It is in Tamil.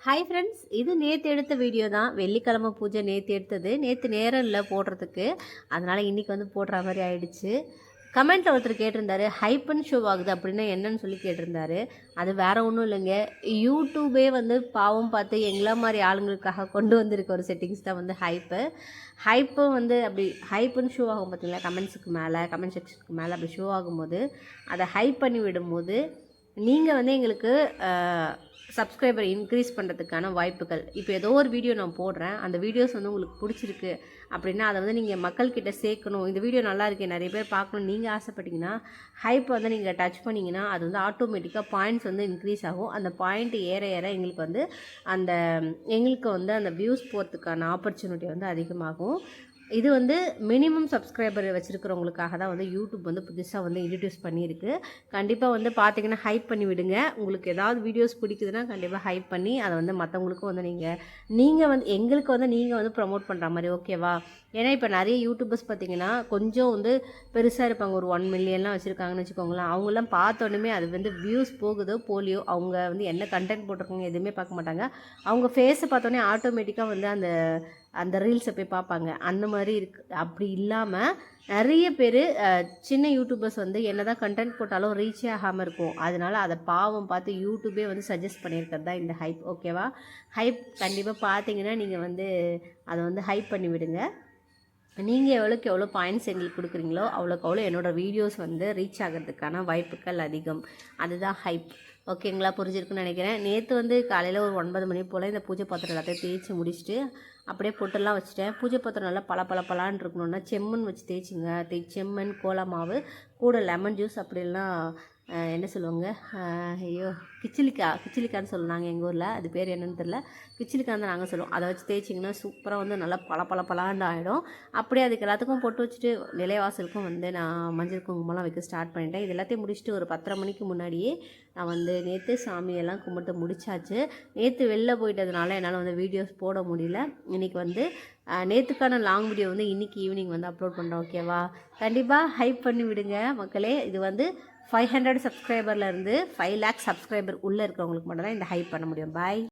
ஹாய் ஃப்ரெண்ட்ஸ், இது நேற்று எடுத்த வீடியோ தான். வெள்ளிக்கிழமை பூஜை நேற்று எடுத்தது. நேற்று நேரம் இல்லை போடுறதுக்கு, அதனால் இன்றைக்கி வந்து போடுற மாதிரி ஆயிடுச்சு. கமெண்ட்டில் ஒருத்தர் கேட்டிருந்தாரு, ஹைப்பன் ஷோ ஆகுது அப்படின்னா என்னன்னு சொல்லி கேட்டிருந்தாரு. அது வேறு ஒன்றும் இல்லைங்க, யூடியூபே வந்து பாவம் பார்த்து எங்களா மாதிரி ஆளுங்களுக்காக கொண்டு வந்திருக்க ஒரு செட்டிங்ஸ் தான் வந்து ஹைப்பு வந்து அப்படி ஹைப்புன்னு ஷோ ஆகும் பார்த்தீங்களா, கமெண்ட் செக்ஷனுக்கு மேலே அப்படி ஷோ ஆகும்போது அதை ஹைப் பண்ணி விடும்போது நீங்கள் வந்து எங்களுக்கு சப்ஸ்கிரைபர் இன்க்ரீஸ் பண்ணுறதுக்கான வாய்ப்புகள். இப்போ ஏதோ ஒரு வீடியோ நான் போடுறேன், அந்த வீடியோஸ் வந்து உங்களுக்கு பிடிச்சிருக்கு அப்படின்னா அதை வந்து நீங்கள் மக்கள்கிட்ட சேர்க்கணும். இந்த வீடியோ நல்லா இருக்கே, நிறைய பேர் பார்க்கணும் நீங்கள் ஆசைப்பட்டீங்கன்னா ஹைப் வந்து நீங்கள் டச் பண்ணிங்கன்னா அது வந்து ஆட்டோமேட்டிக்காக பாயிண்ட்ஸ் வந்து இன்க்ரீஸ் ஆகும். அந்த பாயிண்ட் ஏற ஏற எங்களுக்கு வந்து அந்த வியூஸ் போகிறதுக்கான ஆப்பர்ச்சுனிட்டி வந்து அதிகமாகும். இது வந்து மினிமம் சப்ஸ்கிரைபர் வச்சுருக்கிறவங்களுக்காக தான் வந்து யூடியூப் வந்து புதுசாக வந்து இன்ட்ரடியூஸ் பண்ணியிருக்கு. கண்டிப்பாக வந்து பார்த்தீங்கன்னா ஹைப் பண்ணி விடுங்க. உங்களுக்கு ஏதாவது வீடியோஸ் பிடிக்குதுன்னா கண்டிப்பாக ஹைப் பண்ணி அதை வந்து மற்றவங்களுக்கும் வந்து நீங்கள் வந்து எங்களுக்கு வந்து நீங்கள் வந்து ப்ரமோட் பண்ணுற மாதிரி, ஓகேவா? ஏன்னா இப்போ நிறைய யூடியூபர்ஸ் பார்த்தீங்கன்னா கொஞ்சம் வந்து பெருசாக இருப்பாங்க, ஒரு 1 மில்லியன்லாம் வச்சுருக்காங்கன்னு வச்சுக்கோங்களேன். அவங்களாம் பார்த்தோன்னே அது வந்து வியூஸ் போகுதோ போலியோ அவங்க வந்து என்ன கண்டென்ட் போட்டிருக்காங்க எதுவுமே பார்க்க மாட்டாங்க. அவங்க ஃபேஸை பார்த்தோன்னே ஆட்டோமேட்டிக்காக வந்து அந்த ரீல்ஸை போய் பார்ப்பாங்க. அந்த மாதிரி அப்படி இல்லாமல் நிறைய பேர் சின்ன யூடியூபர்ஸ் வந்து என்ன தான் கண்டென்ட் போட்டாலும் ரீச்சே ஆகாமல் இருக்கும். அதனால் அதை பாவம் பார்த்து யூடியூபே வந்து சஜஸ்ட் பண்ணியிருக்கிறது தான் இந்த ஹைப், ஓகேவா? ஹைப் கண்டிப்பாக பார்த்தீங்கன்னா நீங்கள் வந்து அதை வந்து ஹைப் பண்ணி விடுங்க. நீங்கள் எவ்வளோக்கு எவ்வளோ பாயிண்ட்ஸ் எங்களுக்கு கொடுக்குறீங்களோ அவ்வளோக்கு அவ்வளோ என்னோடய வீடியோஸ் வந்து ரீச் ஆகிறதுக்கான வாய்ப்புகள் அதிகம். அதுதான் ஹைப், ஓகேங்களா? புரிஞ்சிருக்குன்னு நினைக்கிறேன். நேற்று வந்து காலையில் ஒரு 9 மணி போல் இந்த பூஜை பாத்திரம் எல்லாத்தையும் தேய்ச்சி முடிச்சுட்டு அப்படியே பொட்டெல்லாம் வச்சுட்டேன். பூஜை பாத்திரம் நல்லா பலான்னு இருக்கணும்னா செம்மண் வச்சு தேய்ச்சிங்க. செம்மண், கோலா மாவு கூட லெமன் ஜூஸ் அப்படிலாம் என்ன சொல்லுவாங்க, ஐயோ கிச்சிலிக்கான்னு சொல்லுவாங்க எங்கள் ஊரில். அது பேர் என்னென்னு தெரில, கிச்சிலிக்கான்னு தான் நாங்கள் சொல்லுவோம். அதை வச்சு தேய்ச்சிங்கன்னா சூப்பராக வந்து நல்லா பலாண்டு ஆகிடும். அப்படியே அதுக்கு எல்லாத்துக்கும் பொட்டு வச்சுட்டு நிலைவாசலுக்கும் வந்து நான் மஞ்சள் குங்குமம்லாம் வைக்க ஸ்டார்ட் பண்ணிட்டேன். இது எல்லாத்தையும் முடிச்சுட்டு ஒரு 10:30 மணிக்கு முன்னாடியே நான் வந்து நேற்று சாமியெல்லாம் கும்பிட்டு முடிச்சாச்சு. நேற்று வெளில போயிட்டதுனால என்னால் வந்து வீடியோஸ் போட முடியல. இன்றைக்கி வந்து நேற்றுக்கான லாங் வீடியோ வந்து இன்றைக்கி ஈவினிங் வந்து அப்லோட் பண்ணுறேன், ஓகேவா? கண்டிப்பாக ஹைப் பண்ணி விடுங்க மக்களே. இது வந்து 500 சப்ஸ்கிரைபர்லேருந்து 5 லேக் சப்ஸ்கிரைபர் உள்ளே இருக்கிறவங்களுக்கு மட்டும் தான் இந்த ஹைப் பண்ண முடியும். பாய்.